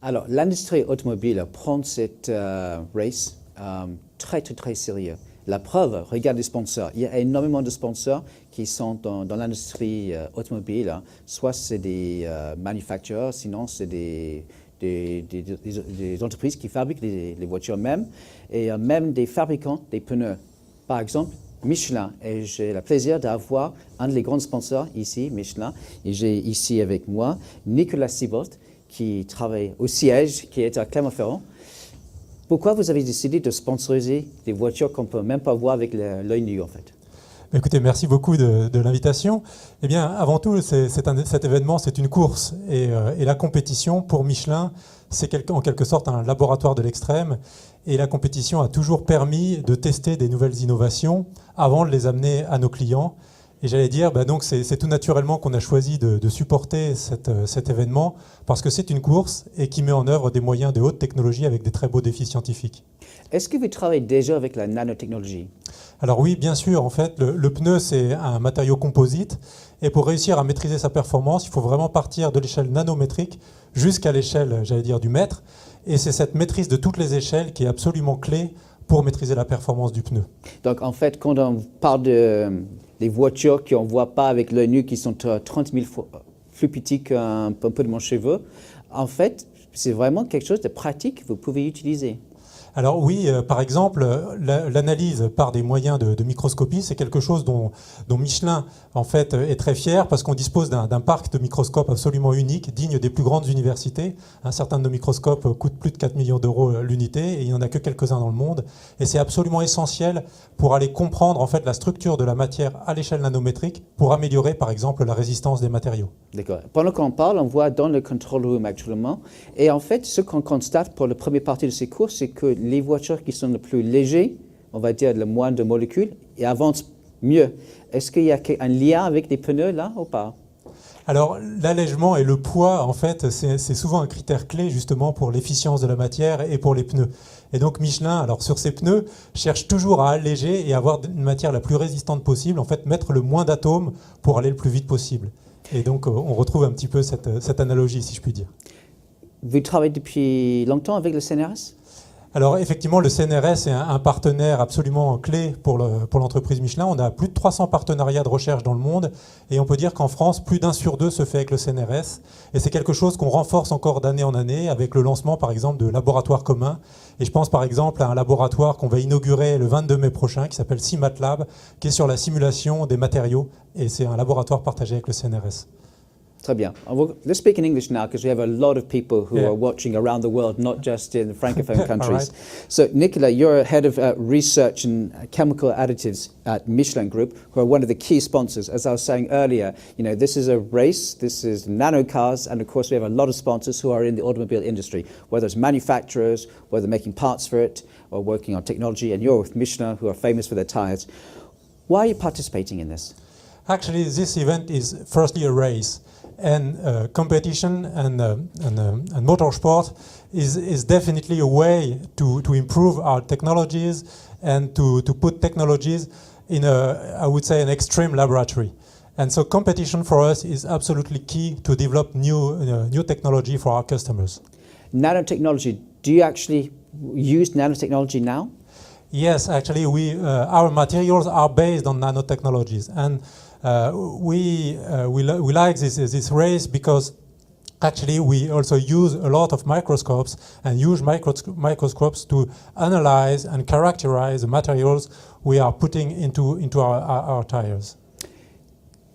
Alors, l'industrie automobile prend cette race très sérieux. La preuve, regarde les sponsors. Il y a énormément de sponsors qui sont dans l'industrie automobile. Soit c'est des manufacturers, sinon c'est des entreprises qui fabriquent les voitures même, et même des fabricants des pneus. Par exemple, Michelin, et j'ai le plaisir d'avoir un des grands sponsors ici, Michelin, et j'ai ici avec moi Nicolas Siebold, qui travaille au siège, qui est à Clermont-Ferrand. Pourquoi vous avez décidé de sponsoriser des voitures qu'on ne peut même pas voir avec l'œil nu, en fait? Écoutez, merci beaucoup de l'invitation. Eh bien, avant tout, cet événement, c'est une course. Et la compétition, pour Michelin, c'est en quelque sorte un laboratoire de l'extrême. Et la compétition a toujours permis de tester des nouvelles innovations avant de les amener à nos clients. Et j'allais dire, donc c'est tout naturellement qu'on a choisi de supporter cet événement parce que c'est une course et qui met en œuvre des moyens de haute technologie avec des très beaux défis scientifiques. Est-ce que vous travaillez déjà avec la nanotechnologie? Alors oui, bien sûr. En fait, le pneu, c'est un matériau composite. Et pour réussir à maîtriser sa performance, il faut vraiment partir de l'échelle nanométrique jusqu'à l'échelle, j'allais dire, du mètre. Et c'est cette maîtrise de toutes les échelles qui est absolument clé pour maîtriser la performance du pneu. Donc en fait, quand on parle des voitures qu'on ne voit pas avec l'œil nu, qui sont 30 000 fois plus petites qu'un peu de mon cheveu, en fait, c'est vraiment quelque chose de pratique que vous pouvez utiliser. Alors oui, par exemple, l'analyse par des moyens de microscopie, c'est quelque chose dont Michelin en fait est très fier parce qu'on dispose d'un parc de microscopes absolument unique, digne des plus grandes universités. Certains de nos microscopes coûtent plus de 4 millions d'euros l'unité et il n'y en a que quelques-uns dans le monde. Et c'est absolument essentiel pour aller comprendre en fait la structure de la matière à l'échelle nanométrique pour améliorer par exemple la résistance des matériaux. D'accord. Pendant qu'on parle, on voit dans le control room actuellement. Et en fait, ce qu'on constate pour la première partie de ces cours, c'est que les voitures qui sont les plus légères, on va dire le moins de molécules, et avancent mieux. Est-ce qu'il y a un lien avec les pneus là ou pas? Alors l'allègement et le poids, en fait, c'est souvent un critère clé justement pour l'efficience de la matière et pour les pneus. Et donc Michelin, alors sur ses pneus, cherche toujours à alléger et avoir une matière la plus résistante possible, en fait mettre le moins d'atomes pour aller le plus vite possible. Et donc on retrouve un petit peu cette analogie, si je puis dire. Vous travaillez depuis longtemps avec le CNRS? Alors effectivement, le CNRS est un partenaire absolument clé pour l'entreprise Michelin. On a plus de 300 partenariats de recherche dans le monde et on peut dire qu'en France, plus d'1 sur 2 se fait avec le CNRS. Et c'est quelque chose qu'on renforce encore d'année en année avec le lancement par exemple de laboratoires communs. Et je pense par exemple à un laboratoire qu'on va inaugurer le 22 mai prochain qui s'appelle CIMATLAB, qui est sur la simulation des matériaux. Et c'est un laboratoire partagé avec le CNRS. Très bien. Let's speak in English now because we have a lot of people who are watching around the world, not just in the Francophone countries. Right. So, Nicolas, you're head of research and chemical additives at Michelin Group, who are one of the key sponsors. As I was saying earlier, you know, this is a race, this is nano cars, and of course we have a lot of sponsors who are in the automobile industry, whether it's manufacturers, whether making parts for it, or working on technology, and you're with Michelin, who are famous for their tires. Why are you participating in this? Actually, this event is firstly a race. And competition and motorsport is definitely a way to improve our technologies and to put technologies in I would say, an extreme laboratory. And so competition for us is absolutely key to develop new technology for our customers. Nanotechnology, do you actually use nanotechnology now? Yes, actually, our materials are based on nanotechnologies. And we like this race because actually we also use a lot of microscopes and use microscopes to analyze and characterize the materials we are putting into our tires.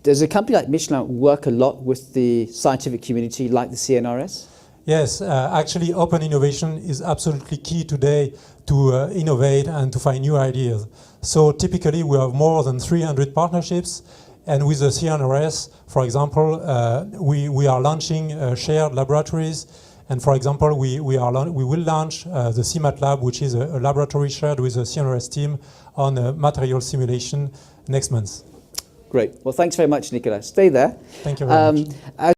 Does a company like Michelin work a lot with the scientific community like the CNRS? Yes, actually open innovation is absolutely key today to innovate and to find new ideas. So typically we have more than 300 partnerships. And with the CNRS, for example, we are launching shared laboratories. And for example, we will launch the CIMATLAB, which is a laboratory shared with the CNRS team on material simulation next month. Great. Well, thanks very much, Nicolas. Stay there. Thank you very much.